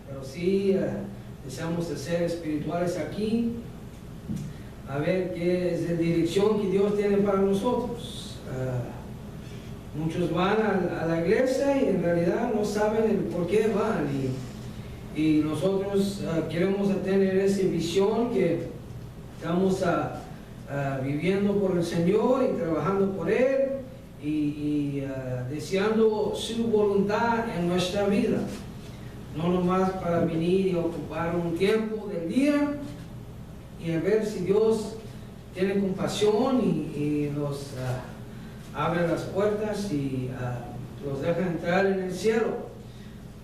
Pero sí deseamos ser espirituales aquí, a ver qué es la dirección que Dios tiene para nosotros. Muchos van a la iglesia y en realidad no saben el por qué van, y nosotros queremos tener esa visión que estamos viviendo por el Señor y trabajando por Él y deseando su voluntad en nuestra vida. No nomás para venir y ocupar un tiempo del día y a ver si Dios tiene compasión y nos abre las puertas y los deja entrar en el cielo,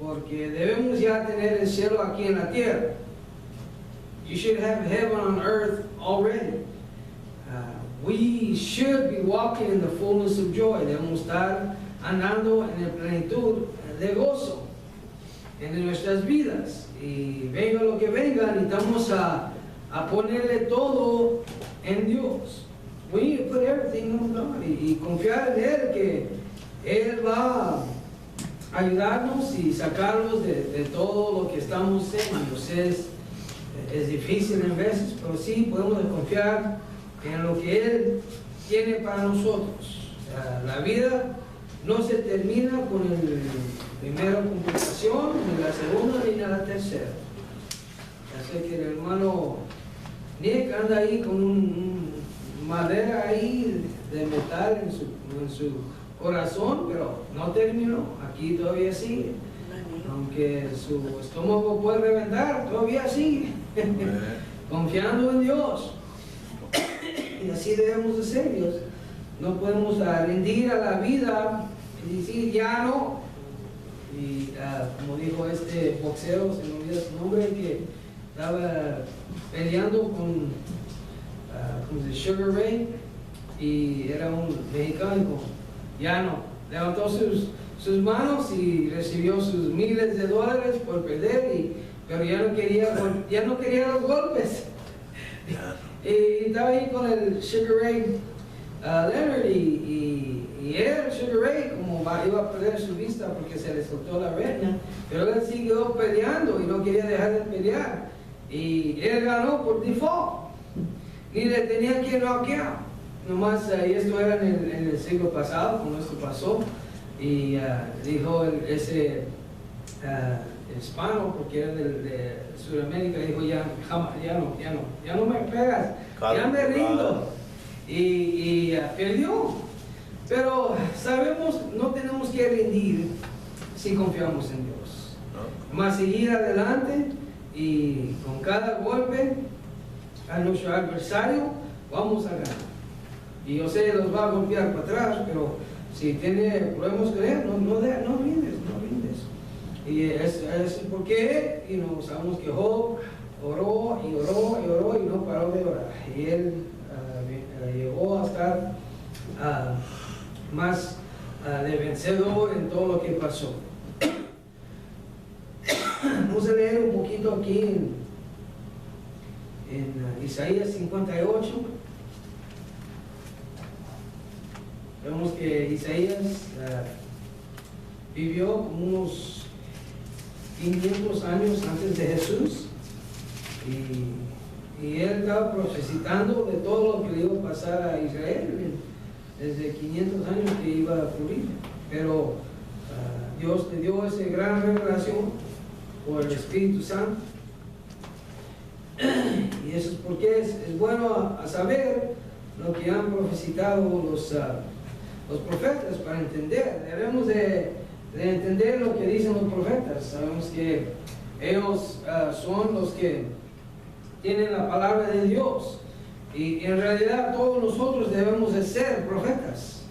porque debemos ya tener el cielo aquí en la tierra. You should have heaven on earth already. We should be walking in the fullness of joy. Debemos estar andando en la plenitud de gozo en nuestras vidas, y venga lo que venga, necesitamos a ponerle todo en Dios. We need to put everything on God y confiar en Él, que Él va a ayudarnos y sacarnos de todo lo que estamos en. Yo sé, es difícil en veces, pero sí podemos confiar en lo que Él tiene para nosotros. La vida no se termina con la primera complicación, ni la segunda, ni la tercera. Ya sé que el hermano Nick anda ahí con un madera ahí de metal en su corazón, pero no terminó. Aquí todavía sigue. Aunque su estómago puede reventar, todavía sigue. Confiando en Dios. Y así debemos de ser, Dios. No podemos rendir a la vida y decir ya no. Y como dijo este boxeo, se me olvida su nombre, que estaba peleando con Sugar Ray, y era un mexicano. Ya no. Levantó sus manos y recibió sus miles de dólares por perder, pero ya no quería los golpes. Y estaba ahí con el Sugar Ray Leonard, y él, Sugar Ray, como iba a perder su vista porque se le soltó la retina, pero él siguió peleando y no quería dejar de pelear, y él ganó por default, ni le tenía que noquear nomás. Y esto era en el siglo pasado cuando esto pasó, y dijo ese hispano, porque era de Sudamérica, dijo ya no me pegas, ya me rindo, y perdió. Pero sabemos, no tenemos que rendir si confiamos en Dios. Más seguir adelante, y con cada golpe a nuestro adversario vamos a ganar. Y yo sé, los va a golpear para atrás, pero si tiene problemas con él, no rindes. Y es porque sabemos que Job oró y no paró de orar. Y él llegó a estar más de vencedor en todo lo que pasó. Vamos a leer un poquito aquí en Isaías 58. Vemos que Isaías vivió como unos 500 años antes de Jesús, y él estaba profetizando de todo lo que le iba a pasar a Israel desde 500 años que iba a ocurrir. Pero Dios le dio esa gran revelación por el Espíritu Santo, y eso es porque es bueno a saber lo que han profetizado los profetas para entender. Debemos de entender lo que dicen los profetas. Sabemos que ellos son los que tienen la palabra de Dios, y en realidad todos nosotros debemos de ser profetas,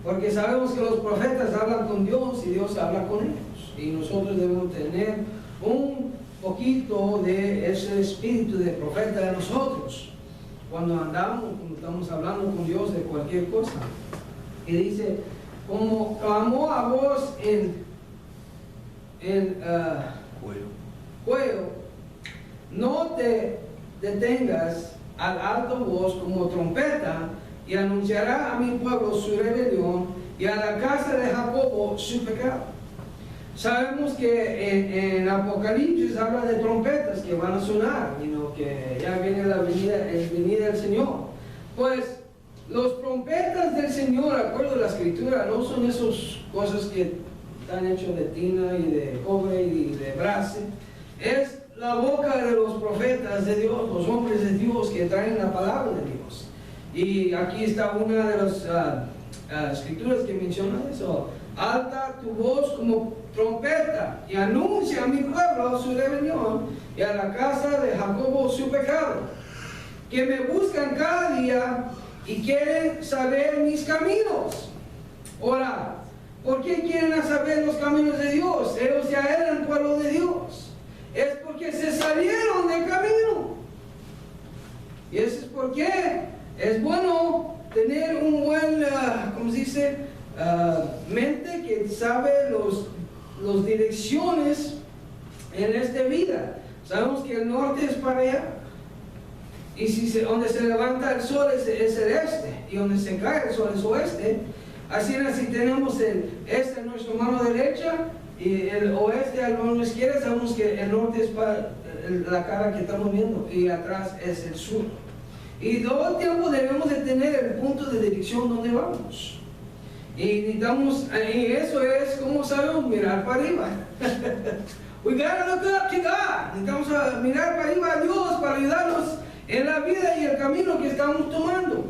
porque sabemos que los profetas hablan con Dios y Dios habla con ellos, y nosotros debemos tener un poquito de ese espíritu de profeta de nosotros cuando estamos hablando con Dios de cualquier cosa. Y dice, como clamó a voz en cuello, no te detengas al alto voz como trompeta, y anunciará a mi pueblo su rebelión, y a la casa de Jacobo su pecado. sabemos que en Apocalipsis habla de trompetas que van a sonar, que ya viene la venida del Señor. Pues los trompetas del Señor, de acuerdo a la Escritura, no son esas cosas que están hechas de tina y de cobre y de bronce. Es la boca de los profetas de Dios, los hombres de Dios que traen la palabra de Dios. Y aquí está una de las escrituras que menciona eso. Alta tu voz como trompeta y anuncia a mi pueblo su rebelión y a la casa de Jacobo su pecado, que me buscan cada día y quieren saber mis caminos. Ahora, ¿por qué quieren saber los caminos de Dios? Ellos ya eran pueblo de Dios. Es porque se salieron del camino. Y eso es porque es bueno tener un buen, ¿cómo se dice? Mente que sabe las direcciones en esta vida. Sabemos que el norte es para allá. Y si donde se levanta el sol es el este. Y donde se cae el sol es oeste. Así tenemos el este en nuestra mano derecha y el oeste a la mano izquierda. Sabemos que el norte es para la cara que estamos viendo y atrás es el sur. Y todo el tiempo debemos de tener el punto de dirección donde vamos. Y eso es como sabemos mirar para arriba. We gotta look up to God. Necesitamos mirar para arriba a Dios para ayudarnos en la vida y el camino que estamos tomando,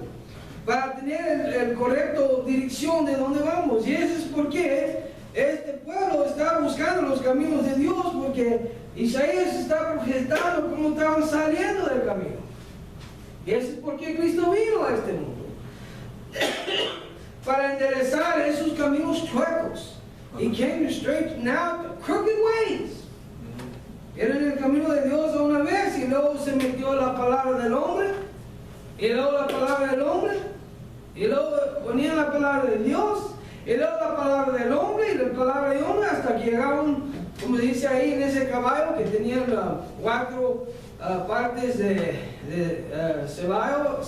para tener el correcto dirección de dónde vamos. Y eso es porque este pueblo está buscando los caminos de Dios, porque Isaías está proyectando cómo estaban saliendo del camino. Y eso es porque Cristo vino a este mundo para enderezar esos caminos chuecos. He came to straighten out the crooked ways. Era en el camino de Dios una vez y luego se metió la palabra del hombre y luego la palabra del hombre y luego ponía la palabra de Dios y luego la palabra del hombre y la palabra de hombre hasta que llegaron, como dice ahí en ese caballo que tenían 4 partes de cebada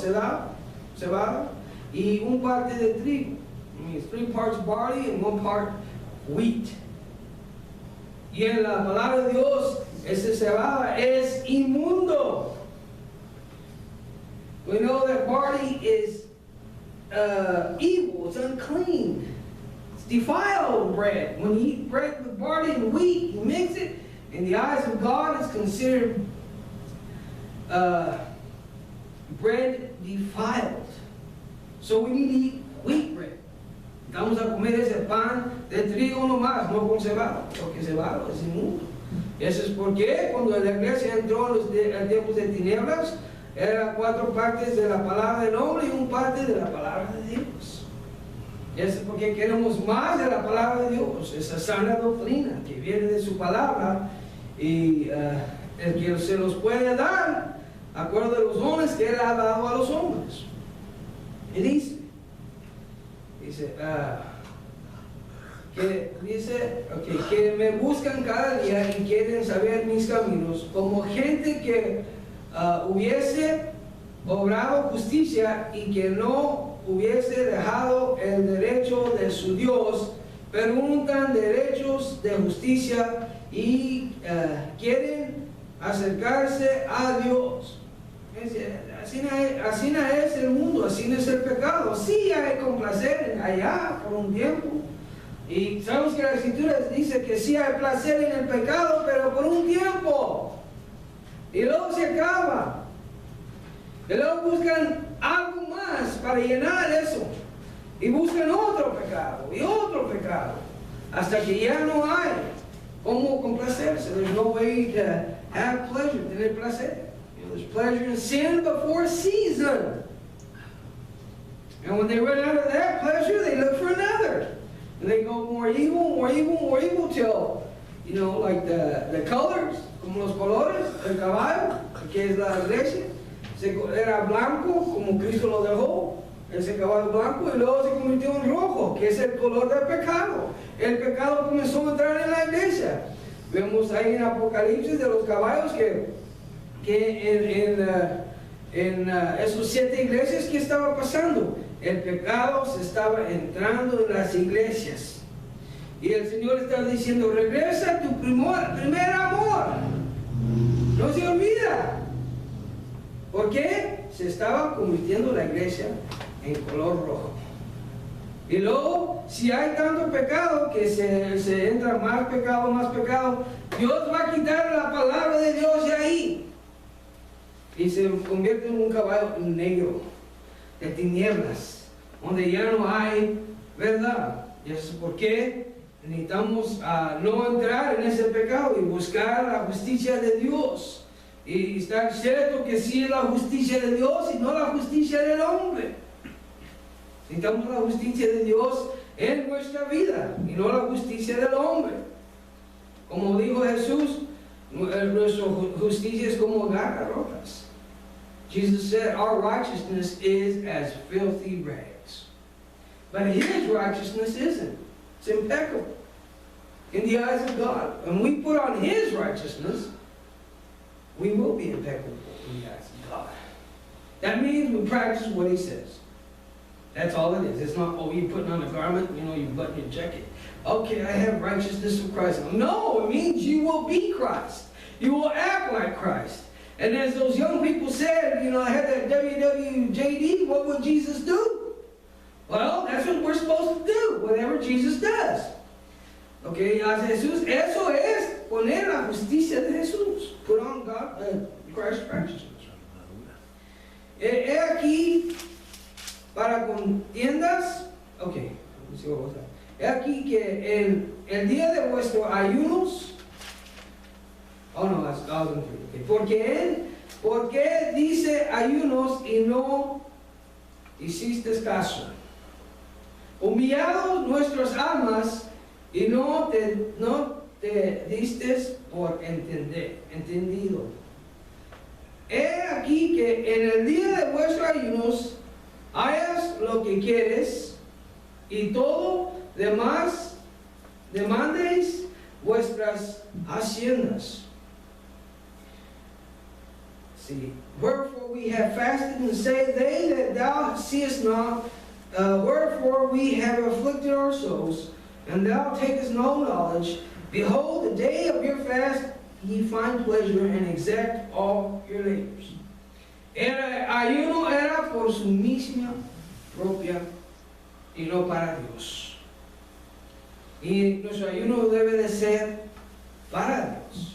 y un parte de trigo. I mean, 3 parts barley and 1 part wheat. Y en la palabra de Dios, ese cebada es inmundo. We know that barley is evil, it's unclean, it's defiled bread. When you eat bread with barley and wheat, you mix it, in the eyes of God, it's considered bread defiled. So we need to eat wheat bread. Vamos a comer ese pan de trigo nomás, no con cebada, porque cebada es inmundo. Eso es porque cuando la iglesia entró en tiempos de tinieblas, eran 4 partes de la palabra del hombre y 1 parte de la palabra de Dios. Eso es porque queremos más de la palabra de Dios, esa sana doctrina que viene de su palabra y el que se los puede dar, de acuerdo a los dones que Él ha dado a los hombres. Y dice que me buscan cada día y quieren saber mis caminos, como gente que hubiese obrado justicia y que no hubiese dejado el derecho de su Dios, preguntan derechos de justicia y quieren acercarse a Dios. Así no es el mundo, así no es el pecado. Sí hay complacer allá por un tiempo. Y sabemos que la Escritura dice que sí hay placer en el pecado, pero por un tiempo. Y luego se acaba. Y luego buscan algo más para llenar eso. Y buscan otro pecado y otro pecado. Hasta que ya no hay cómo complacerse. There's no way to have pleasure, tener placer. There's pleasure in sin before season. And when they run out of that pleasure, they look for another. And they go more evil till, like the colors, como los colores del caballo, que es la iglesia. Era blanco, como Cristo lo dejó, ese caballo blanco, y luego se convirtió en rojo, que es el color del pecado. El pecado comenzó a entrar en la iglesia. Vemos ahí en Apocalipsis de los caballos que en esos 7 iglesias que estaba pasando, el pecado se estaba entrando en las iglesias Y el Señor está diciendo, regresa a tu primer amor. No se olvida. ¿Por qué? Se estaba convirtiendo la iglesia en color rojo. Y luego, si hay tanto pecado que se entra más pecado, Dios va a quitar la palabra de Dios de ahí. Y se convierte en un caballo negro, de tinieblas, donde ya no hay verdad. ¿Y eso es por qué? Necesitamos no entrar en ese pecado y buscar la justicia de Dios. Y estar cierto que sí es la justicia de Dios y no la justicia del hombre. Necesitamos la justicia de Dios en nuestra vida y no la justicia del hombre. Como dijo Jesús, nuestra justicia es como garras rojas. Jesus said, our righteousness is as filthy rags. But His righteousness isn't. It's impeccable in the eyes of God. When we put on His righteousness, we will be impeccable in the eyes of God. That means we practice what He says. That's all it is. It's not, oh, you're putting on a garment, you button your jacket. Okay, I have righteousness of Christ. No, it means you will be Christ. You will act like Christ. And as those young people said, I had that WWJD, what would Jesus do? Well, that's what we're supposed to do, whatever Jesus does. Okay, hace Jesús, eso es poner la justicia de Jesús. Put on God, Christ's righteousness. He aquí para contiendas, ok, he aquí que el día de vuestros ayunos, porque dice ayunos y no hiciste caso. Humillados nuestras almas y no te diste por entendido. He aquí que en el día de vuestros ayunos hagas lo que quieres y todo demás demandéis vuestras haciendas. See, wherefore we have fasted and say, they that thou seest not, wherefore we have afflicted our souls, and thou takest no knowledge. Behold, the day of your fast ye find pleasure and exact all your labors. El ayuno era por su misma propia y no para Dios. Y nuestro ayuno debe de ser para Dios.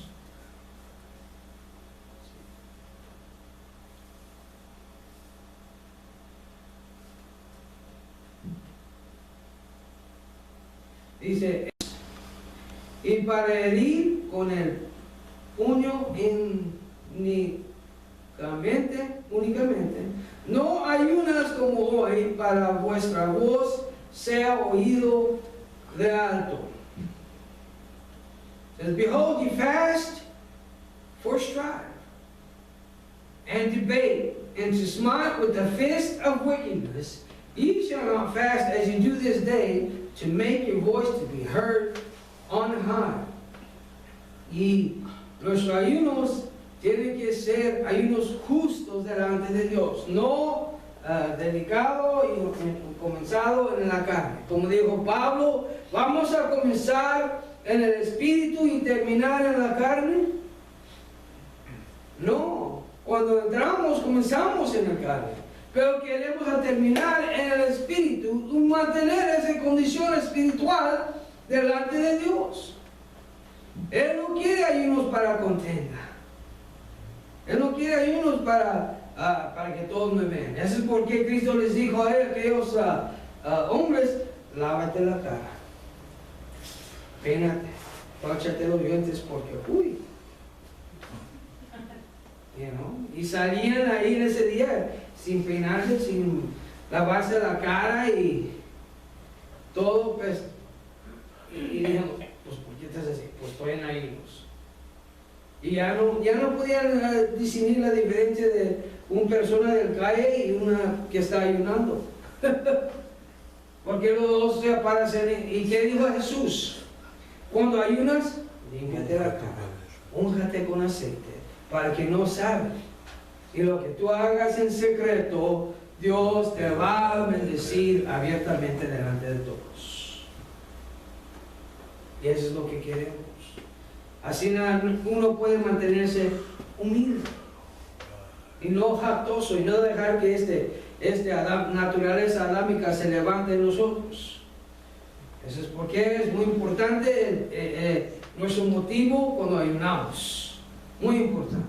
Dice, y para herir con el puño únicamente, no ayunas como hoy para vuestra voz sea oído de alto. It says, behold, ye fast for strife, and debate, and to smite with the fist of wickedness. Ye shall not fast as you do this day, to make your voice to be heard on high. Y nuestros ayunos tienen que ser ayunos justos delante de Dios, no dedicado y comenzado en la carne. Como dijo Pablo, vamos a comenzar en el espíritu y terminar en la carne. No, cuando entramos comenzamos en la carne, pero queremos terminar en el espíritu y mantener esa condición espiritual delante de Dios. Él no quiere ayunos para contenda. Él no quiere ayunos para que todos me vean. Eso es porque Cristo les dijo a aquellos hombres, lávate la cara, peínate, pláchate los dientes porque, uy. Y salían ahí en ese día sin peinarse, sin lavarse la cara y todo, pues, y dijeron, pues, ¿por qué estás así? Pues estoy en ayunos. Y ya no podían discernir la diferencia de una persona del calle y una que está ayunando. Porque los dos se aparecen. ¿Y qué dijo Jesús? Cuando ayunas, límpiate la cara, únjate con aceite, para que no sabes. Y lo que tú hagas en secreto, Dios te va a bendecir abiertamente delante de todos. Y eso es lo que queremos. Así uno puede mantenerse humilde y no jactoso y no dejar que naturaleza adámica se levante en nosotros. Eso es porque es muy importante nuestro motivo cuando ayunamos. Muy importante.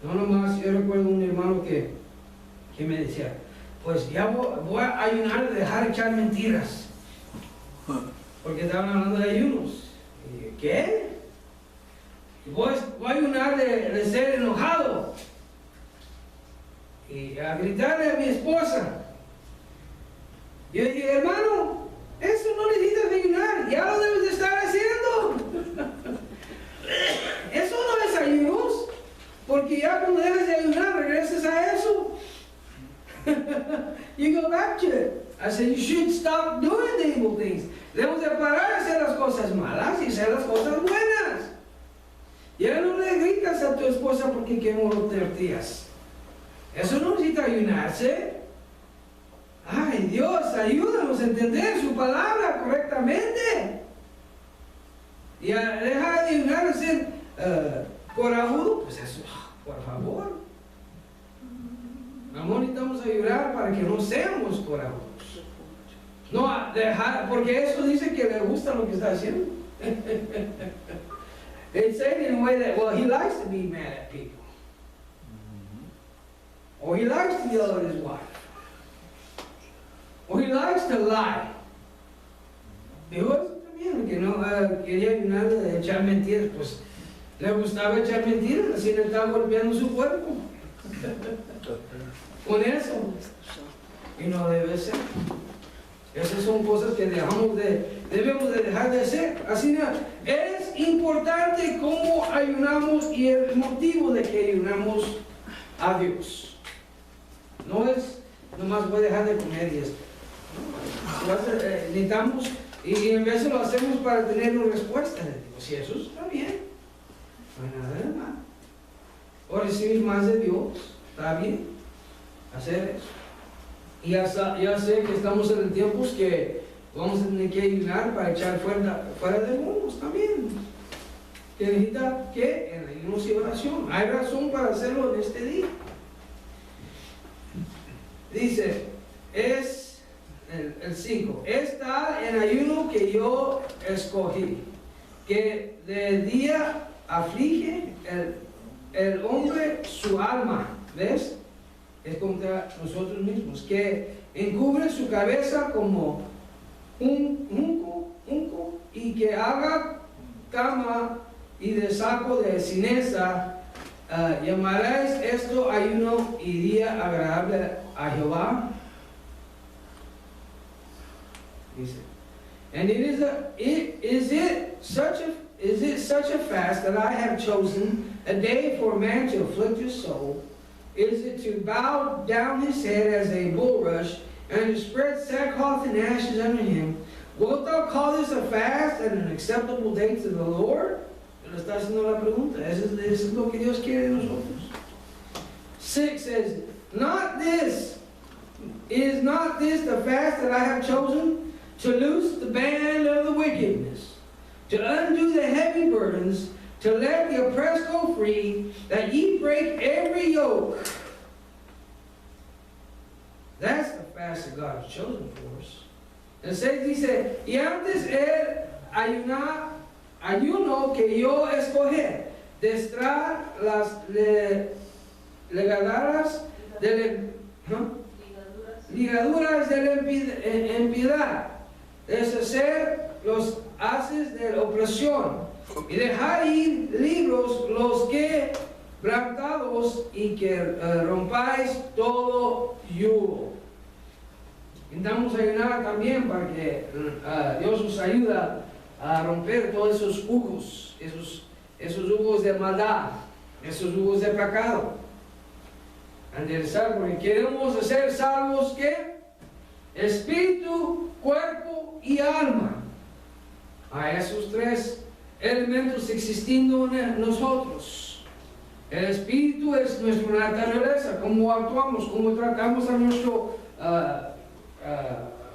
No nomás, yo recuerdo un hermano que me decía, pues ya voy a ayunar de dejar de echar mentiras. Porque estaban hablando de ayunos. Y, ¿qué? Voy a ayunar de ser enojado. Y a gritarle a mi esposa. Yo dije, hermano, eso no necesitas ayunar, ya lo debes de estar haciendo. Eso no es ayunos, porque ya cuando debes de ayunar, regresas a eso. You go back to it. I said, you should stop doing the evil things. Debemos de parar de hacer las cosas malas y hacer las cosas buenas. Ya no le gritas a tu esposa porque quemó los tortillas. Eso no necesita ayunarse. Ay, Dios, ayúdanos a entender su palabra correctamente. Y deja de ayunar a ser corajudo. Pues eso, por favor. No necesitamos ayudar para que no seamos corajudos. No, dejar, porque eso dice que le gusta lo que está haciendo. They say it in a way that, well, he likes to be mad at people. Or he likes to yell at his wife. Or he likes to lie. Digo eso también, que no quería nada de echar mentiras, pues le gustaba echar mentiras, así le estaba golpeando su cuerpo. Con eso. Y no debe ser. Esas son cosas que debemos de dejar de hacer. Así es importante cómo ayunamos y el motivo de que ayunamos a Dios. No es nomás voy a dejar de comer y esto. Necesitamos, y en vez de lo hacemos para tener una respuesta de Dios. Si eso está bien, no hay nada de mal. O recibir más de Dios, está bien hacer eso. Y ya sé que estamos en tiempos que vamos a tener que ayunar para echar fuera demonios también. Que necesita que en ayunos y oración. Hay razón para hacerlo en este día. Dice, es el 5. Es tal en ayuno que yo escogí, que de día aflige el hombre su alma. ¿Ves? Es contra nosotros mismos, que encubre su cabeza como un junco y que haga cama y de saco de ceniza. Llamaréis esto ayuno y día agradable a Jehová. Dice, and is it such a fast that I have chosen, a day for a man to afflict his soul? Is it to bow down his head as a bulrush, and to spread sackcloth and ashes under him? Wilt thou call this a fast and an acceptable day to the Lord? Le está haciendo la pregunta. Eso es lo que Dios quiere de nosotros. 6 says, is not this the fast that I have chosen? To loose the band of the wickedness, to undo the heavy burdens, to let the oppressed go free, that ye break every yoke. That's the fast that God has chosen for us. El 6 dice, y antes ayuno que yo escogí, destrar las ligaduras de la impiedad, deshacer los haces de la opresión, y dejar ir libros los que plantados y que rompáis todo yugo. Intentamos ayunar también para que Dios nos ayuda a romper todos esos jugos, esos jugos de maldad, esos jugos de pecado. Interesar, porque queremos ser salvos, ¿qué? Espíritu, cuerpo y alma. A esos tres elementos existiendo en nosotros. El espíritu es nuestra naturaleza, cómo actuamos, cómo tratamos a nuestro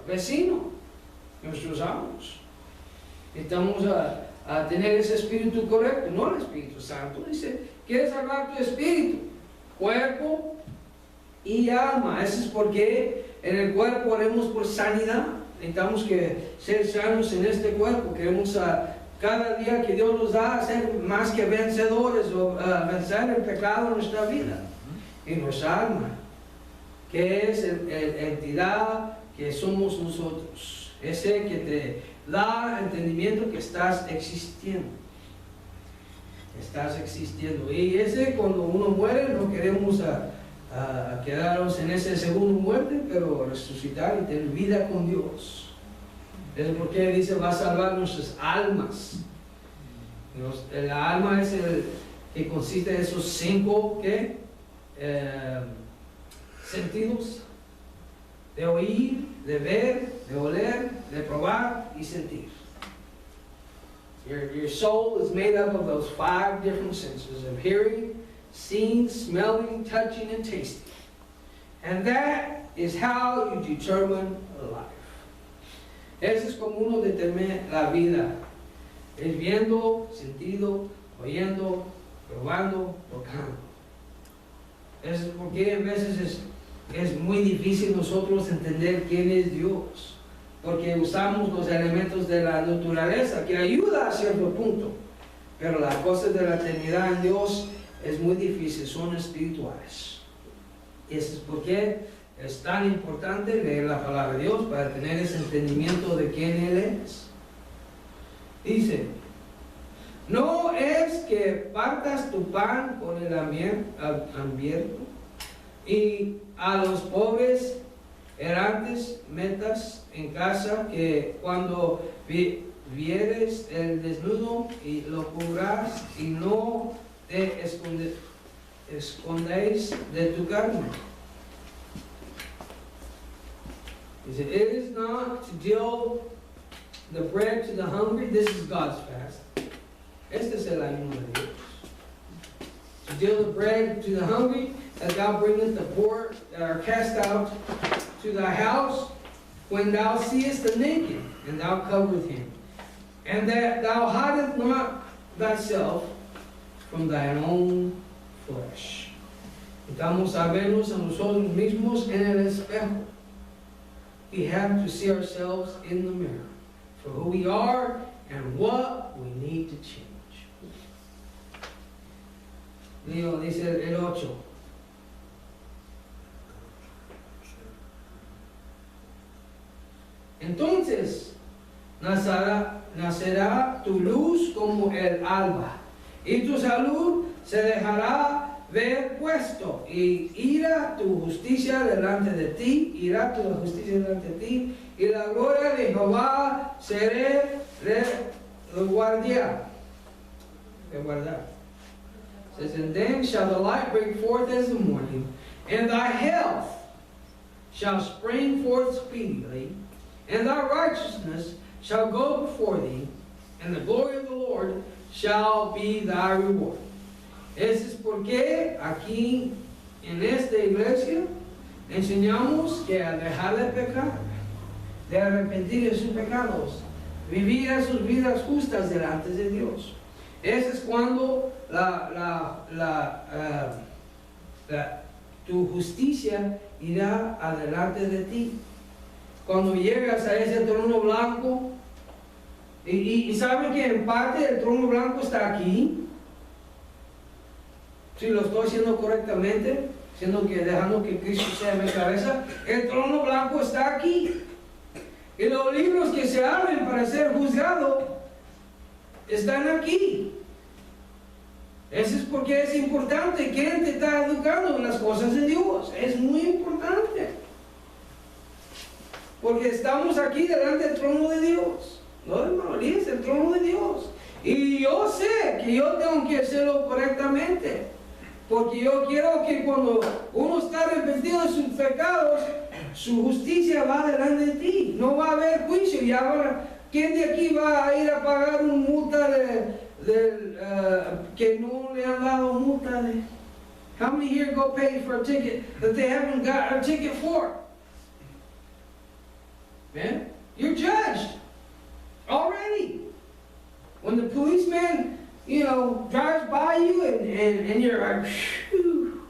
vecino, nuestros amos. Necesitamos a tener ese espíritu correcto, no el Espíritu Santo. Dice, ¿quieres salvar tu espíritu? Cuerpo y alma. Eso es porque en el cuerpo oremos por sanidad. Necesitamos que ser sanos en este cuerpo. Queremos cada día que Dios nos da ser más que vencedores o vencer el pecado en nuestra vida. Y nuestra alma, que es la entidad que somos nosotros. Ese que te da entendimiento que estás existiendo. Estás existiendo. Y ese cuando uno muere no queremos quedarnos en ese segundo muerte, pero resucitar y tener vida con Dios. Es porque dice va a salvar nuestras almas. La alma es el que consiste de esos 5 sentidos: de oír, de ver, de oler, de probar y sentir. Your soul is made up of those 5 different senses of hearing, seeing, smelling, touching, and tasting. And that is how you determine life. Ese es como uno determina la vida. Es viendo, sentido, oyendo, probando, tocando. Eso es porque a veces es muy difícil nosotros entender quién es Dios. Porque usamos los elementos de la naturaleza que ayuda a cierto punto. Pero las cosas de la eternidad en Dios es muy difícil, son espirituales. Y eso es porque es tan importante leer la palabra de Dios para tener ese entendimiento de quién Él es. Dice, no es que partas tu pan con el hambriento y a los pobres errantes metas en casa, que cuando vieres el desnudo y lo cubras y no te escondéis de tu carne. Dice, it is not to deal the bread to the hungry. This is God's fast. Este es el ayuno de Dios. To deal the bread to the hungry, that thou bringest the poor that are cast out to thy house, when thou seest the naked, and thou coverest him, and that thou hidest not thyself from thine own flesh. Estamos a vernos a nosotros mismos en el espejo. We have to see ourselves in the mirror for who we are and what we need to change. Leo dice el 8. Entonces nacerá tu luz como el alba, y tu salud se dejará ver puesto, y irá tu justicia delante de ti, y la gloria de Jehová será guardar. Says, and then shall the light break forth as the morning, and thy health shall spring forth speedily, and thy righteousness shall go before thee, and the glory of the Lord shall be thy reward. Eso es porque aquí en esta iglesia enseñamos que a dejar de pecar, de arrepentir de sus pecados, vivir sus vidas justas delante de Dios. Eso es cuando tu justicia irá adelante de ti. Cuando llegas a ese trono blanco, y saben que en parte el trono blanco está aquí. Si lo estoy haciendo correctamente, dejando que Cristo sea mi cabeza, el trono blanco está aquí. Y los libros que se abren para ser juzgados están aquí. Eso es porque es importante. ¿Quién te está educando en las cosas de Dios? Es muy importante. Porque estamos aquí delante del trono de Dios. No, hermano, es el trono de Dios. Y yo sé que yo tengo que hacerlo correctamente. Porque yo quiero que cuando uno está arrepentido de sus pecados, su justicia va delante de ti. No va a haber juicio. ¿Quién de aquí va a ir a pagar una multa que no le han dado multa de? How many here go pay for a ticket that they haven't got a ticket for? Man, you're judged already. When the policeman, drives by you and you're like, phew,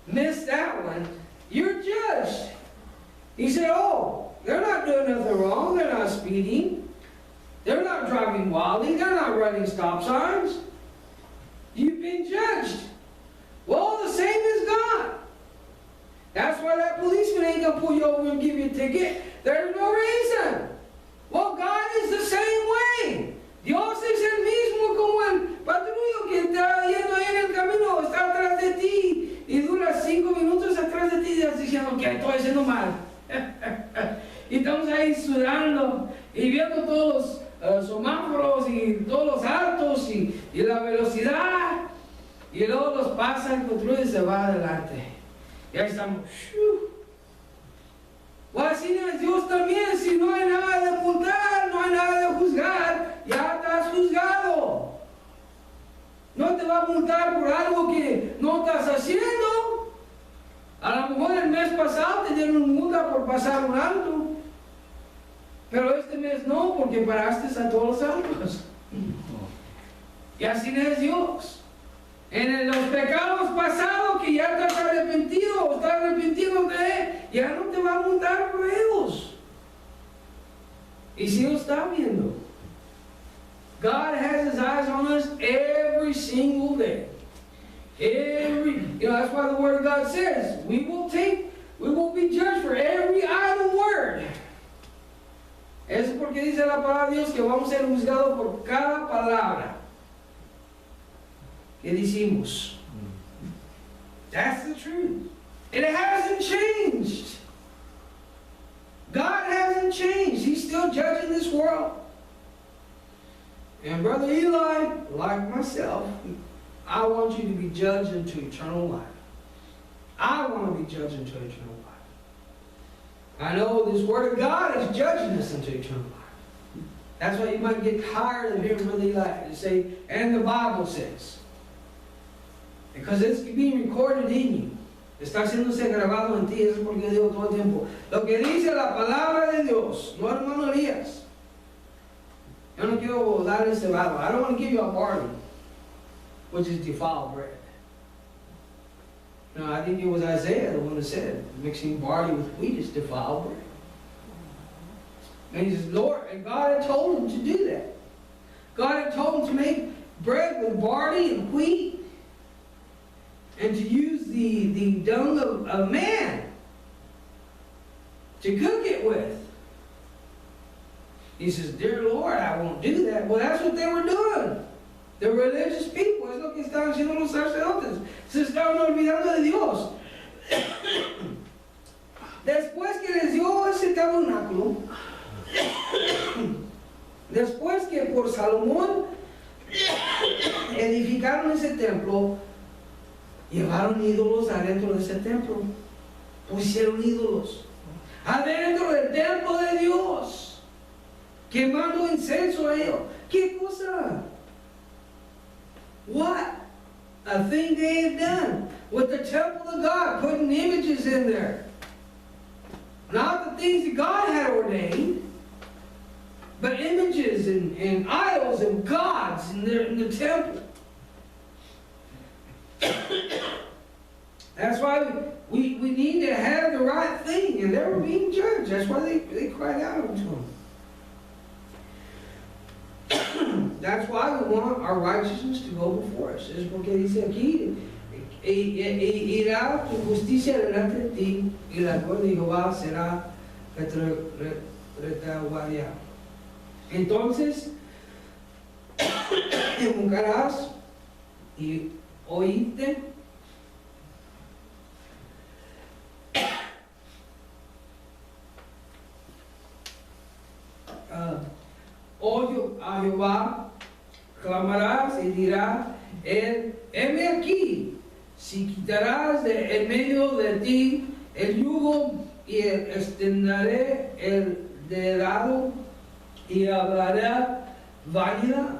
missed that one, you're judged. He said, oh, they're not doing nothing wrong. They're not speeding. They're not driving wildly. They're not running stop signs. You've been judged. Well, the same is God. That's why that policeman ain't going to pull you over and give you a ticket. There's no reason. Well, God is the same way. Dios es el mismo como el patrullo que está yendo ahí en el camino, está atrás de ti y dura 5 minutos atrás de ti y estás diciendo que estoy haciendo mal. Y estamos ahí sudando y viendo todos los semáforos y todos los altos y la velocidad, y luego los pasa el patrulla y se va adelante. Y ahí estamos. O así no es Dios también. Si no hay nada de multar, no hay nada de juzgar, ya estás juzgado. No te va a multar por algo que no estás haciendo. A lo mejor el mes pasado te dieron una multa por pasar un alto, pero este mes no, porque paraste a todos los altos. Y así no es Dios. En los pecados pasados que ya estás arrepentido o estás arrepentido de él, ya no te va a multar por ellos. Y si lo está viendo, God has His eyes on us every single day. That's why the Word of God says we will be judged for every idle word. Eso porque dice la palabra de Dios que vamos a ser juzgados por cada palabra que decimos. That's the truth. It hasn't changed. God hasn't changed. He's still judging this world. And Brother Eli, like myself, I want you to be judged into eternal life. I want to be judged into eternal life. I know this Word of God is judging us into eternal life. That's why you might get tired of hearing Brother Eli to say, and the Bible says. Because it's being recorded in you. Está haciéndose grabado en ti. Eso es porque digo todo el tiempo. Lo que dice la palabra de Dios, no hermano Elías. Yo no quiero dar ese Bible. I don't want to give you a barley, which is defiled bread. No, I think it was Isaiah the one that said, mixing barley with wheat is defiled bread. And he says, Lord, and God had told him to do that. God had told him to make bread with barley and wheat, and to use the dung of man to cook it with. He says, dear Lord, I won't do that. Well, that's what they were doing. The religious people, es lo que estaban haciendo los sacerdotes. Se estaban olvidando de Dios. Después que les dio ese tabernáculo, después que por Salomón edificaron ese templo, llevaron ídolos adentro de ese templo. Pusieron ídolos adentro del templo de Dios, quemando incenso a ellos. ¿Qué cosa? What a thing they had done with the temple of God, putting images in there. Not the things that God had ordained, but images and idols and gods in the temple. That's why we need to have the right thing, and they were being judged. That's why they cried out unto him. That's why we want our righteousness to go before us. Es porque dice aquí, irá tu justicia delante de ti, y la gloria de Jehová será retaguardia. Entonces, invocarás y oíste a Jehová, clamarás y dirás, heme aquí, si quitarás de en medio de ti el yugo y extenderé el dedado y hablaré válida,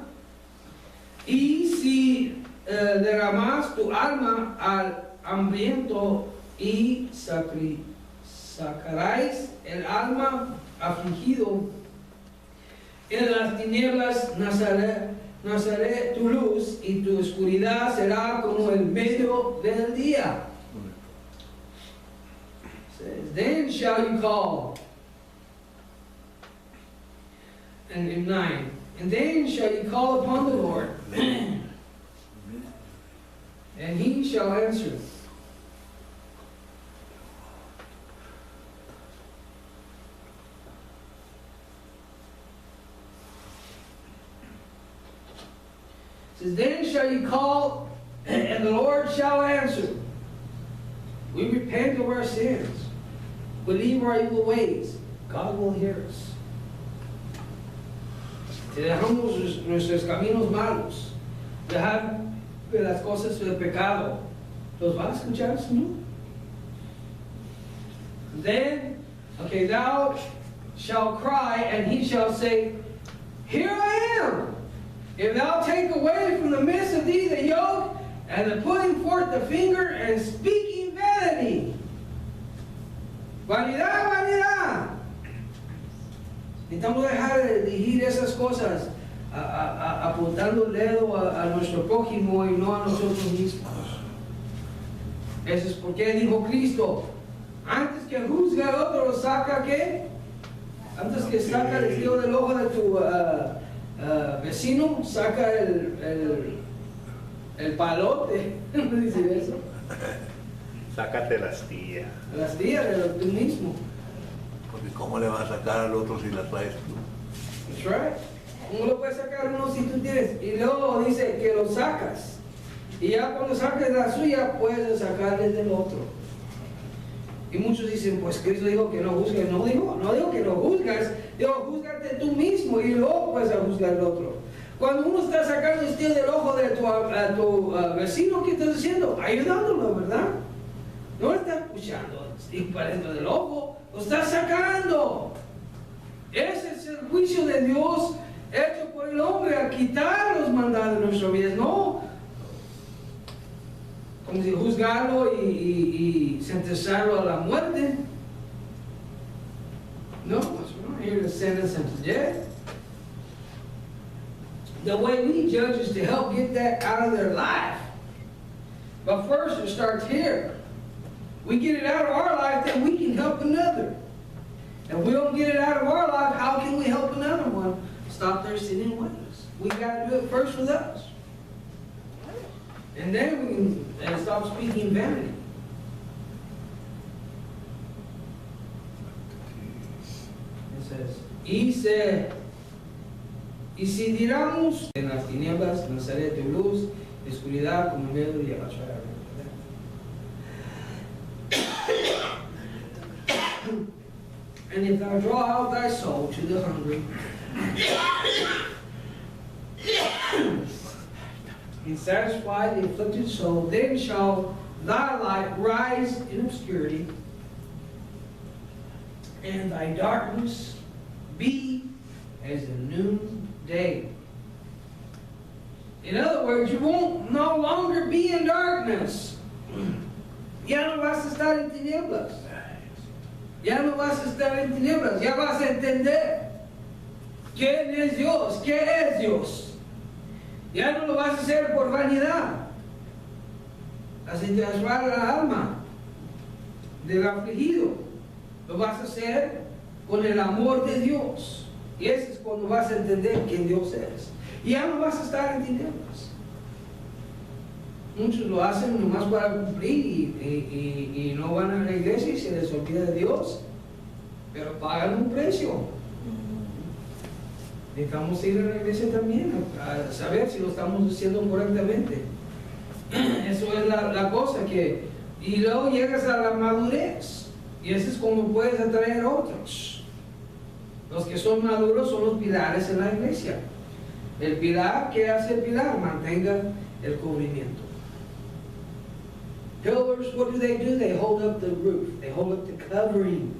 y si derramas tu alma al hambriento y sacaráis el alma afligido, En las tinieblas naceré tu luz y tu oscuridad será como el medio del día. It says, then shall you call. And in 9, and then shall you call upon the Lord, and he shall answer. It says, then shall you call, and the Lord shall answer. We repent of our sins, believe our evil ways, God will hear us. Si dejamos nuestros caminos malos, dejar de las cosas del pecado, ¿los va a escuchar el Señor? Then, okay, thou shalt cry, and he shall say, here I am. If thou take away from the midst of thee the yoke, and the putting forth the finger, and speaking vanity. Vanidad, vanidad. Necesitamos dejar de dirigir esas cosas apuntando el dedo a nuestro prójimo y no a nosotros mismos. Eso es porque dijo Cristo, antes que juzgue al otro, saca ¿qué? Antes que saca el frío del ojo de tu vecino, saca el palote. ¿Cómo dice eso? Sácate la astilla. La astilla de tú mismo. Porque ¿cómo le vas a sacar al otro si la traes tú? That's right. ¿Cómo lo puedes sacar uno si tú tienes? Y luego dice que lo sacas. Y ya cuando saques la suya, puedes sacarle del otro. Y muchos dicen, pues Cristo dijo que no juzgues. No digo que no juzgas. Digo, júzgate tú mismo y luego puedes juzgar al otro. Cuando uno está sacando el estilo del ojo de tu vecino, ¿qué estás haciendo? Ayudándolo, ¿verdad? No está escuchando y pariendo del ojo, lo está sacando. Ese es el juicio de Dios hecho por el hombre a quitar los mandados de nuestras vidas, no como si juzgarlo y sentenciarlo a la muerte. No, we're not here to sentence him to death. The way we judge is to help get that out of their life. But first it starts here. We get it out of our life, then we can help another. If we don't get it out of our life, how can we help another one stop their sinning ways? We got to do it first with us. And then we can stop speaking vanity. It says, y si diramos en las tinieblas, naceré tu luz, oscuridad como medio de la noche. And if thou draw out thy soul to the hungry, and satisfy the afflicted soul, then shall thy light rise in obscurity, and thy darkness be as the noonday. In other words, you won't no longer be in darkness. Ya no vas a estar en tinieblas. Ya no vas a estar en tinieblas. Ya vas a entender quién es Dios, qué es Dios. Ya no lo vas a hacer por vanidad. Satisfacer la alma del afligido. Lo vas a hacer con el amor de Dios. Y ese es cuando vas a entender quién Dios es. Y ya no vas a estar en tinieblas. Muchos lo hacen nomás para cumplir y no van a la iglesia y se les olvida de Dios. Pero pagan un precio. Necesitamos ir a la iglesia también a saber si lo estamos haciendo correctamente. Eso es la cosa que... Y luego llegas a la madurez. Y eso es como puedes atraer a otros. Los que son maduros son los pilares en la iglesia. El pilar, ¿qué hace el pilar? Mantenga el cubrimiento. Pillars, what do? They hold up the roof. They hold up the covering.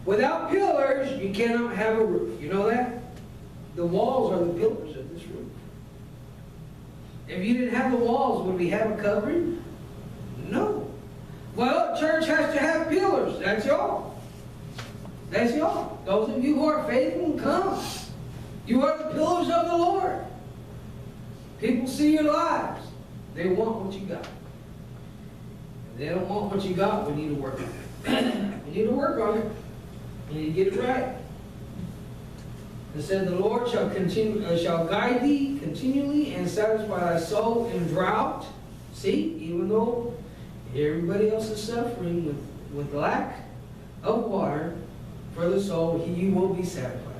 Without pillars, you cannot have a roof. You know that? The walls are the pillars of this roof. If you didn't have the walls, would we have a covering? No. Well, church has to have pillars. That's y'all. That's y'all. Those of you who are faithful, come. You are the pillars of the Lord. People see your lives. They want what you got. If they don't want what you got, we need to work on it. We need to work on it. We need to get it right. It said, the Lord shall guide thee continually and satisfy thy soul in drought. See, even though everybody else is suffering with lack of water for the soul, he will be satisfied.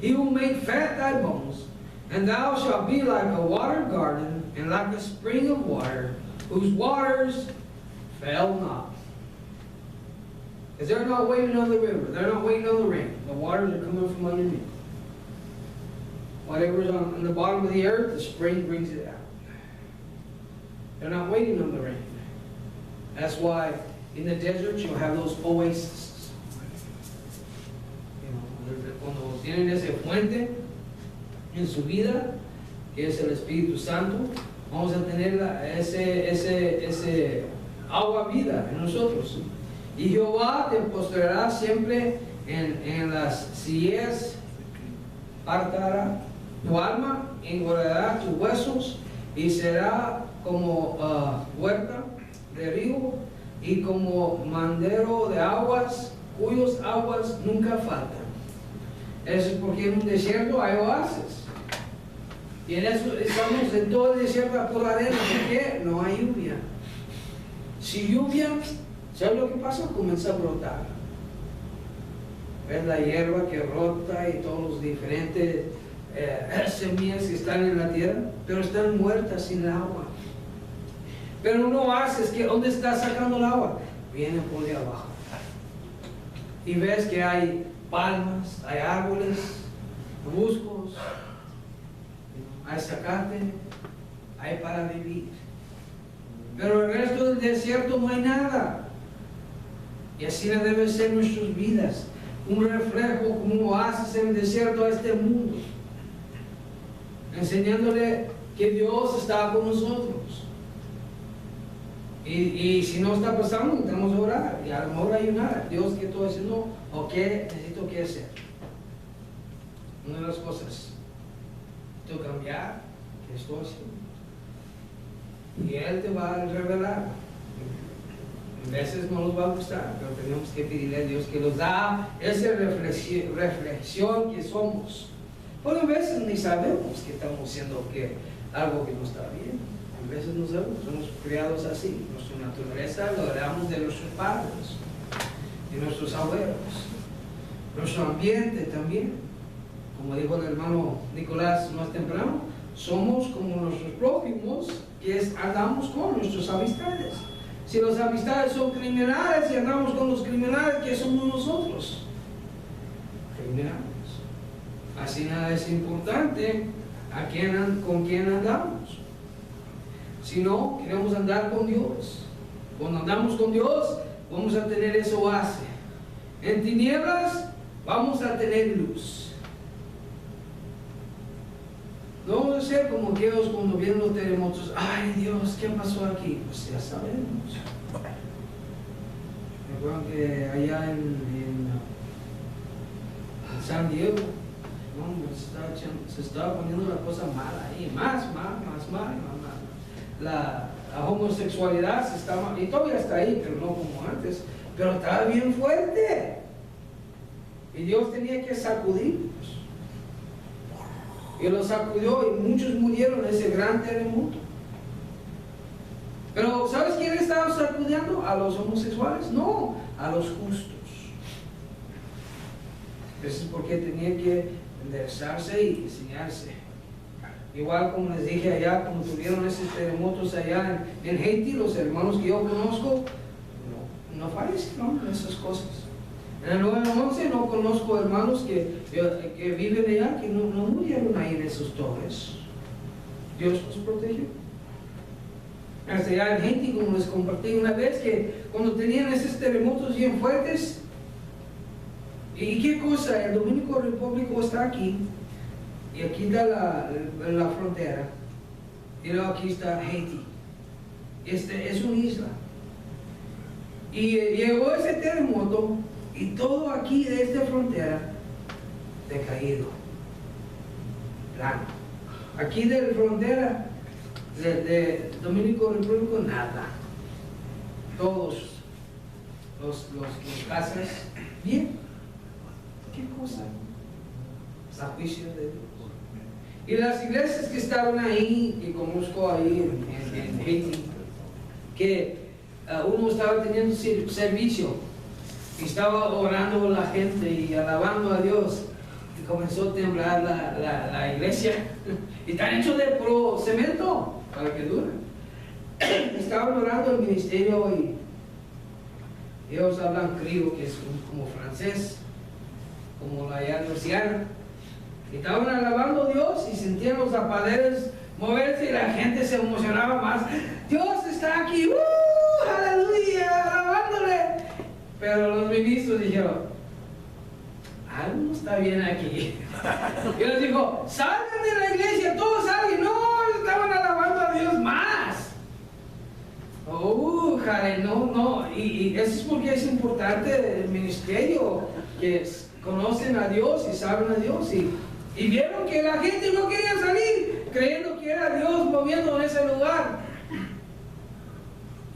He will make fat thy bones, and thou shalt be like a watered garden, and like a spring of water, whose waters fail not. Because they're not waiting on the river. They're not waiting on the rain. The waters are coming from underneath. Whatever's on the bottom of the earth, the spring brings it out. They're not waiting on the rain. That's why in the desert you'll have those oases. Cuando tienen ese fuente en su vida, que es el Espíritu Santo, vamos a tener ese agua vida en nosotros. Y Jehová te postrará siempre en las sillas, partará tu alma, engordará tus huesos y será como huerta de río y como mandero de aguas, cuyos aguas nunca faltan. Eso es porque en un desierto hay oasis. Y en eso estamos en todo el desierto por la arena. ¿Por qué? No hay lluvia. Si lluvia, ¿sabes lo que pasa? Comienza a brotar. ¿Ves la hierba que rota y todos los diferentes semillas que están en la tierra? Pero están muertas sin agua. Pero un oasis, que ¿dónde está sacando el agua? Viene por de abajo. Y ves que hay palmas, hay árboles, musgos, hay zacate, hay para vivir. Pero el resto del desierto no hay nada. Y así deben ser nuestras vidas. Un reflejo, como un oasis en el desierto a este mundo. Enseñándole que Dios está con nosotros. Y si no está pasando, necesitamos orar. Y a lo mejor ayunar. Dios, ¿qué estoy haciendo? ¿O qué necesito que hacer? Una de las cosas. Necesito cambiar. ¿Qué estoy haciendo? Y Él te va a revelar. A veces no nos va a gustar, pero tenemos que pedirle a Dios que nos da esa reflexión que somos. Porque a veces ni sabemos que estamos haciendo algo que no está bien. A veces no sabemos, somos criados así. Nuestra naturaleza lo heredamos de nuestros padres, de nuestros abuelos. Nuestro ambiente también. Como dijo el hermano Nicolás más temprano, somos como nuestros prójimos que andamos con nuestras amistades. Si las amistades son criminales y andamos con los criminales, ¿qué somos nosotros? Criminales. Así nada es importante con quién andamos. Si no, queremos andar con Dios. Cuando andamos con Dios, vamos a tener ese oasis. En tinieblas, vamos a tener luz. No vamos a ser como aquellos cuando vienen los terremotos. Ay Dios, ¿qué pasó aquí? Pues ya sabemos. Recuerdo que allá en San Diego, se estaba poniendo la cosa mala ahí, más mal. La homosexualidad se estaba, y todavía está ahí, pero no como antes, pero estaba bien fuerte. Y Dios tenía que sacudirlos. Y los sacudió y muchos murieron en ese gran terremoto. Pero ¿sabes quién estaba sacudiendo? ¿A los homosexuales? No, a los justos. Eso es porque tenía que enderezarse y enseñarse. Igual como les dije allá, como tuvieron esos terremotos allá en Haití, los hermanos que yo conozco, no fallecieron en esas cosas. En el 911 no conozco hermanos que viven allá, que no murieron ahí en esos torres. Dios los protegió. Hasta allá en Haití, como les compartí una vez, que cuando tenían esos terremotos bien fuertes, ¿y qué cosa? El Dominico Repúblico está aquí, y aquí está la frontera, y luego aquí está Haití. Es una isla. Y llegó ese terremoto, y todo aquí de esta frontera decaído. plano. Aquí de la frontera de Dominico Repúblico, nada. Todos los casas, bien. ¿Qué cosa? Es a juicio de Dios. Y las iglesias que estaban ahí, que conozco ahí en Haití, que uno estaba teniendo servicio y estaba orando la gente y alabando a Dios, y comenzó a temblar la iglesia, y están hechos de puro cemento para que dure. Estaban orando el ministerio y ellos hablan criollo, que es como francés, como la llana. Estaban alabando a Dios y sentían los zapateros moverse y la gente se emocionaba más. Dios está aquí, aleluya, alabándole. Pero los ministros dijeron, algo no está bien aquí. Y les dijo, salgan de la iglesia, todos salgan. No, estaban alabando a Dios más. Jale, no. Y eso es porque es importante el ministerio, que conocen a Dios y saben a Dios. Y vieron que la gente no quería salir, creyendo que era Dios moviendo en ese lugar.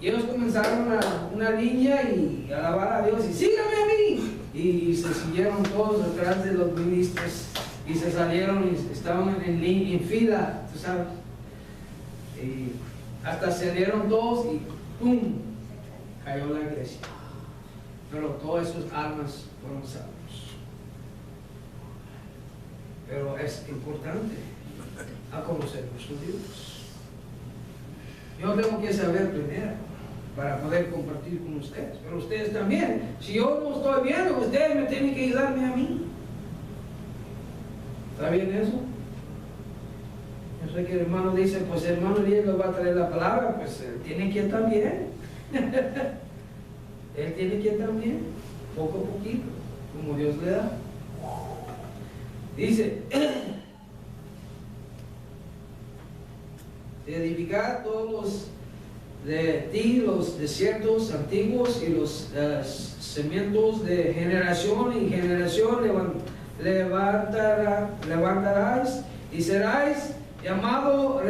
Y ellos comenzaron una línea y alabar a Dios y síganme a mí. Y se siguieron todos detrás de los ministros y se salieron y estaban en fila, tú sabes. Y hasta se dieron todos y ¡pum! Cayó la iglesia. Pero todas esas almas fueron salvas. Pero es importante a conocer nuestro Dios. Yo tengo que saber primero para poder compartir con ustedes, pero ustedes también. Si yo no estoy bien, ustedes me tienen que ayudarme a mí. ¿Está bien eso? Yo sé que el hermano dice, pues el hermano Diego va a traer la palabra, pues él tiene que ir también. Él tiene que ir también, poco a poquito, como Dios le da. Dice, de edificar todos de ti los desiertos antiguos y los cimientos de generación en generación levantarás y seráis llamado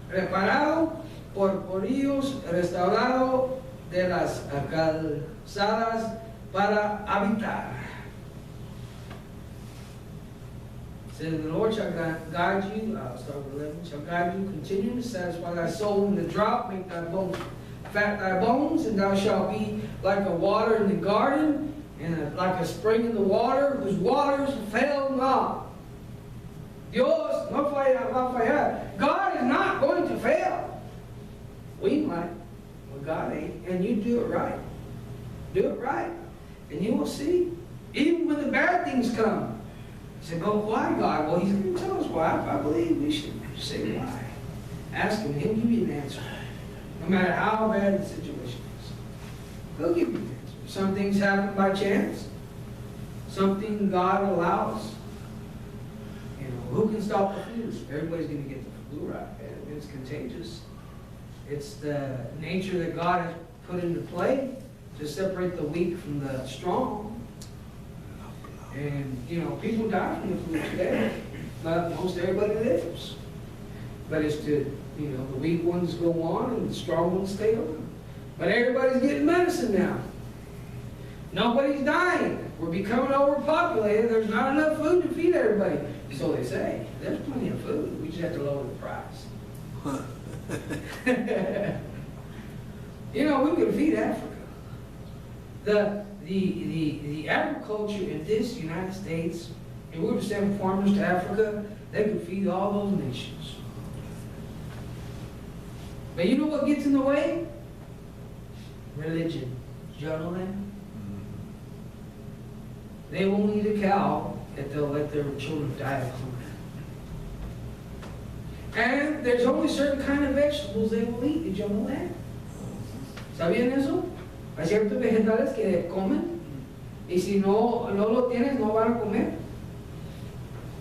reparado por ellos, restaurado de las calzadas para habitar. Says the Lord shall guide you, start with 11, shall guide you, continue to satisfy thy soul in the drought, make thy bones fat thy bones, and thou shalt be like a water in the garden, and like a spring in the water, whose waters fail not. Dios no va a fallar. God is not going to fail. We might, but God ain't. And you do it right. Do it right. And you will see. Even when the bad things come. You say, well, why, God? Well, He's going to tell us why. I believe we should say why. Ask Him. He'll give you an answer. No matter how bad the situation is. He'll give you an answer. Some things happen by chance. Something God allows. You know, who can stop the flu? Everybody's going to get the flu, right? It's contagious. It's the nature that God has put into play to separate the weak from the strong. And, you know, people die from the flu today. Not most everybody lives. But it's to, you know, the weak ones go on and the strong ones stay on. But everybody's getting medicine now. Nobody's dying. We're becoming overpopulated. There's not enough food to feed everybody. So they say. There's plenty of food. We just have to lower the price. You know, we could feed Africa. The agriculture in this United States, if we were to send farmers to Africa, they could feed all those nations. But you know what gets in the way? Religion. Did y'all know that? They won't eat a cow if they'll let their children die of hunger. And there's only certain kind of vegetables they will eat. Did y'all know that? ¿Sabían eso? Hay ciertos vegetales que comen y si no lo tienes no van a comer.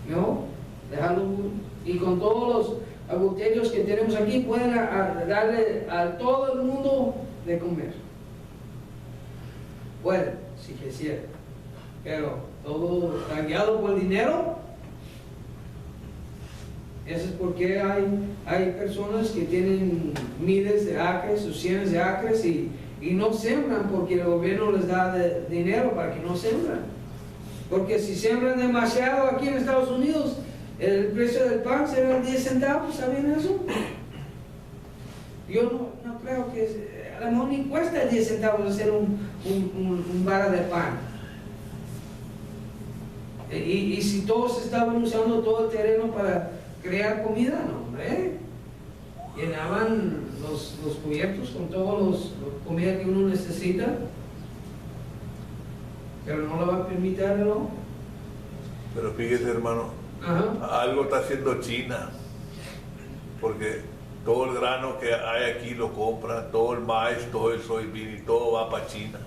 No, déjalo. Y con todos los adulterios que tenemos aquí pueden darle a todo el mundo de comer. Pueden, si quisieran. Pero todo está guiado por el dinero Eso es porque hay personas que tienen miles de acres o cientos de acres y no siembran porque el gobierno les da dinero para que no siembran. Porque si siembran demasiado aquí en Estados Unidos, el precio del pan será 10 centavos, ¿saben eso? Yo no creo que, a lo mejor ni cuesta 10 centavos hacer un vara de pan. Y si todos estaban usando todo el terreno para crear comida, no, hombre. Llenaban los cubiertos con toda la comida que uno necesita, pero no lo va a permitir, ¿no? Pero fíjese, hermano, algo está haciendo China, porque todo el grano que hay aquí lo compran, todo el maíz, todo el soybean y todo va para China.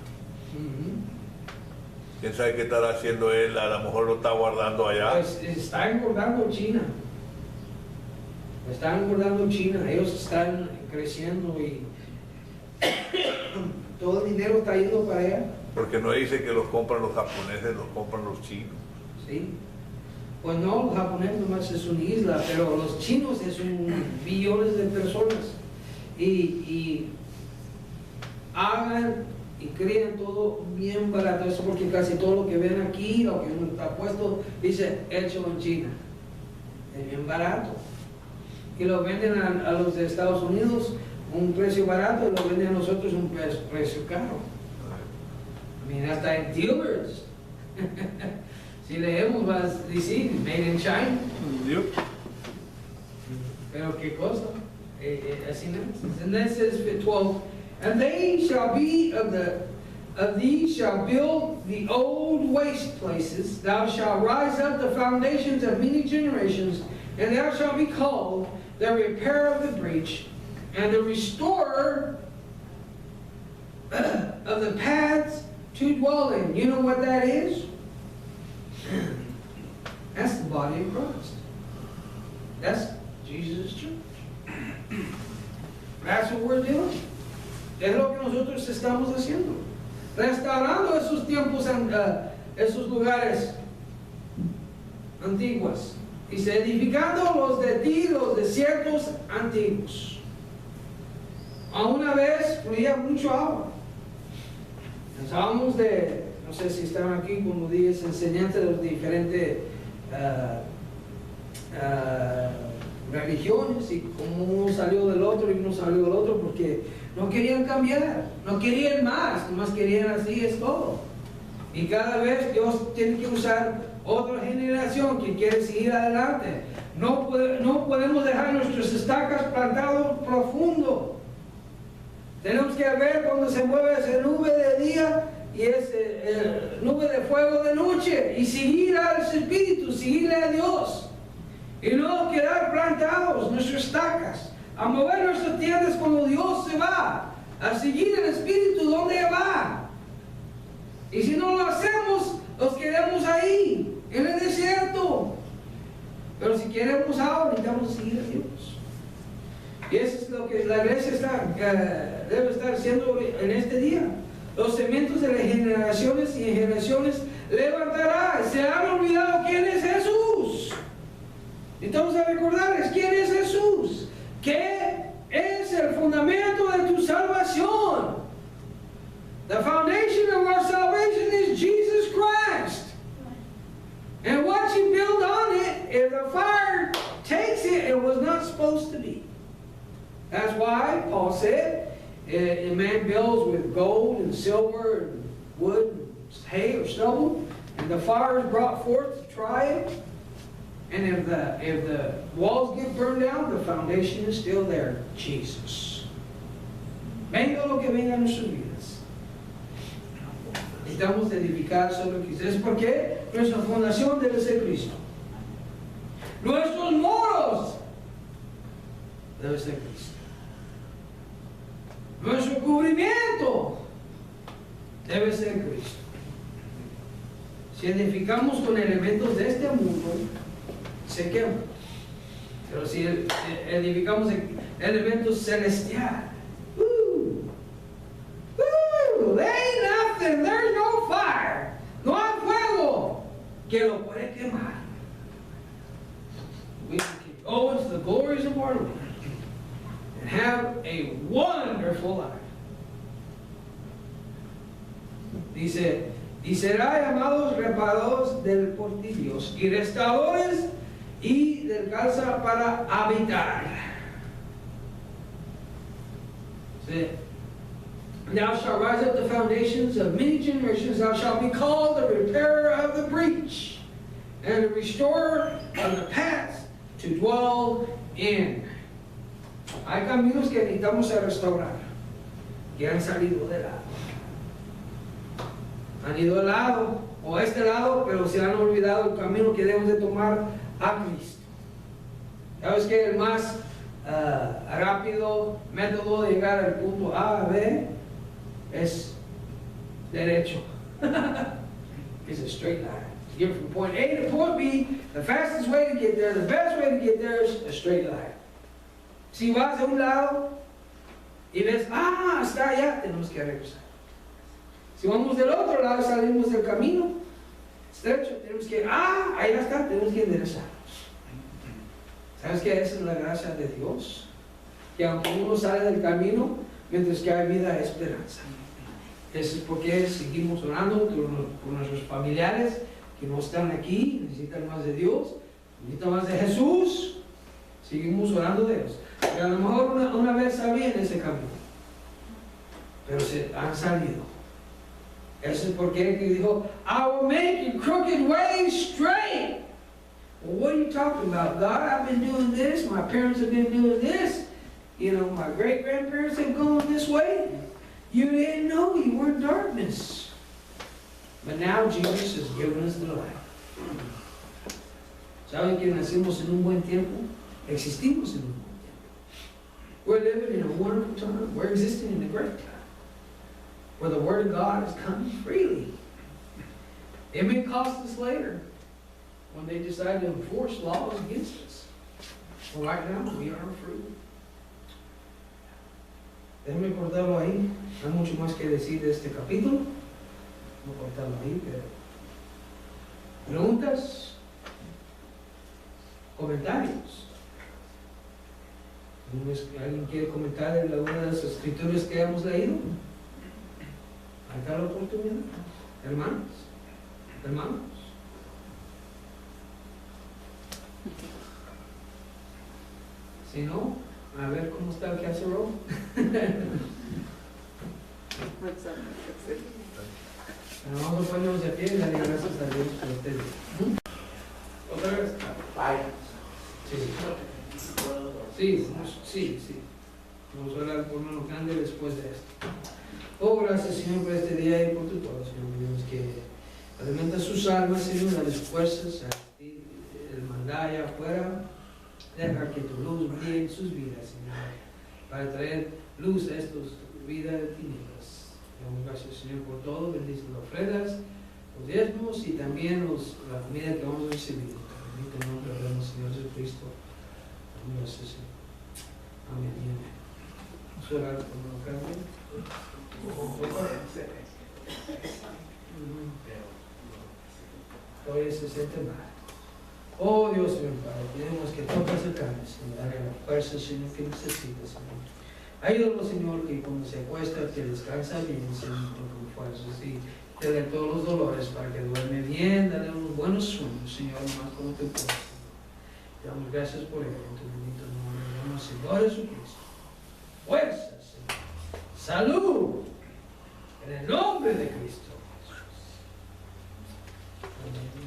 ¿Quién sabe qué estará haciendo él? A lo mejor lo está guardando allá. Pues está engordando China. Están engordando China. Ellos están creciendo y todo el dinero está yendo para allá. Porque no dice que los compran los japoneses, los compran los chinos. Sí. Pues no, los japoneses nomás es una isla, pero los chinos es billones de personas. Y hagan y crean todo bien barato. Eso porque casi todo lo que ven aquí, lo que está puesto, dice hecho en China. Es bien barato. Y lo venden a los de Estados Unidos un precio barato y lo venden a nosotros un precio caro. Mira, hasta en Dilberts. Si leemos, vas a decir, made in China. Pero qué cosa. Así no es. And then says 12, and they shall be of these shall build the old waste places. Thou shalt rise up the foundations of many generations, and thou shalt be called the repairer of the breach, and the restorer of the paths to dwell in. You know what that is? That's the body of Christ. That's Jesus' church. That's what we're doing. Es lo que nosotros estamos haciendo. Restaurando esos tiempos, esos lugares antiguos. Y edificando los de ti, los desiertos antiguos. A una vez fluía mucho agua. Pensábamos no sé si estaban aquí como días enseñantes de las diferentes religiones y cómo uno salió del otro y uno salió del otro porque no querían cambiar, no querían más, nomás querían así es todo. Y cada vez Dios tiene que usar otra generación que quiere seguir adelante. No podemos dejar nuestras estacas plantadas profundo. Tenemos que ver cuando se mueve esa nube de día y esa nube de fuego de noche y seguir al Espíritu, seguirle a Dios. Y no quedar plantados nuestras estacas, a mover nuestras tiendas cuando Dios se va, a seguir el Espíritu donde va. Y si no lo hacemos, nos quedamos ahí, en el desierto. Pero si queremos agua, necesitamos seguir a Dios. Y eso es lo que la iglesia debe estar haciendo en este día. Los cimientos de las generaciones y generaciones levantará. Se han olvidado quién es Jesús. Necesitamos recordar quién es Jesús. ¿Qué es el fundamento de tu salvación? The foundation of our salvation is Jesus Christ. And what you build on it, if the fire takes it, it was not supposed to be. That's why Paul said, a man builds with gold and silver and wood, and hay or stubble, and the fire is brought forth to try it. And if the walls get burned down, the foundation is still there, Jesus. Venga lo que venga en nuestras vidas. Necesitamos edificar sobre Cristo. ¿Es por qué? Nuestra fundación debe ser Cristo. Nuestros muros debe ser Cristo. Nuestro cubrimiento debe ser Cristo. Si edificamos con elementos de este mundo, se quema. Pero si edificamos elementos celestiales, there ain't nothing, there's no fire, no hay fuego que lo puede quemar. We can go heartily and have a wonderful life. Dice, y será llamados reparadores del portillos y restauradores y del casa para habitar. See, thou shalt rise up the foundations of many generations, thou shalt be called the repairer of the breach, and the restorer of the paths to dwell in. Hay caminos que necesitamos a restaurar, que han salido de lado. Han ido al lado, o a este lado, pero se han olvidado el camino que debemos de tomar a Cristo. ¿Sabes que el más rápido método de llegar al punto A a B es derecho? It's a straight line. To get from point A to point B, the fastest way to get there, the best way to get there is a straight line. Si vas a un lado y ves, está allá, tenemos que regresar. Si vamos del otro lado, salimos del camino estrecho, tenemos que, ahí está, tenemos que enderezar. ¿Sabes qué? Esa es la gracia de Dios. Que aunque uno sale del camino, mientras que hay vida, hay esperanza. Eso es porque seguimos orando por nuestros familiares que no están aquí, necesitan más de Dios, necesitan más de Jesús. Seguimos orando de ellos. Pero a lo mejor una vez sabían ese camino, pero se han salido. Eso es porque Él dijo, I will make your crooked ways straight. Well, what are you talking about, God? I've been doing this. My parents have been doing this. You know, my great-grandparents have gone this way. You didn't know. You were in darkness. But now Jesus has given us the light. ¿Saben que nacimos en un buen tiempo? Existimos en un buen tiempo. We're living in a wonderful time. We're existing in a great time, where the Word of God is coming freely. It may cost us later when they decide to enforce laws against us. But right now, we are free. Déjenme cortarlo ahí. No hay mucho más que decir de este capítulo. Voy a cortarlo ahí, pero... ¿Preguntas? ¿Comentarios? ¿Alguien quiere comentar en alguna de las escrituras que hemos leído? Ahí está la oportunidad. Hermanos. Si no, a ver cómo está el casserole. Vamos a ponernos de pie y darle gracias a Dios por ustedes. ¿Otra vez? Sí. Vamos a orar por uno grande después de esto. Oh, gracias, Señor, por este día y por tu todo, Señor. Dios, que alimenta sus almas, Señor, dale fuerzas a ti, hermandad allá afuera. Deja que tu luz brille en sus vidas, Señor, para traer luz a estos vidas de tinieblas. Damos gracias, Señor, por todo. Bendice las ofrendas, los diezmos y también la comida que vamos a recibir. Bendito el nombre de nuestro Señor Jesucristo. Damos gracias, Señor. Amén y amén. Vamos a orar por una carne. Todavía se siente mal. Oh Dios mío, Padre, tenemos que tocar el cambio, Señor, darle la fuerza, Señor, que necesita, Señor. Ayúdalo, Señor, que cuando se acuesta, que descansa bien, Señor, con fuerzas y te dé todos los dolores para que duerme bien, dale unos buenos sueños, Señor, más como te puedes. Te damos gracias por él, en tu bendito nombre, Señor Jesucristo. Fuerza, Señor. Salud. En el nombre de Cristo. Amén.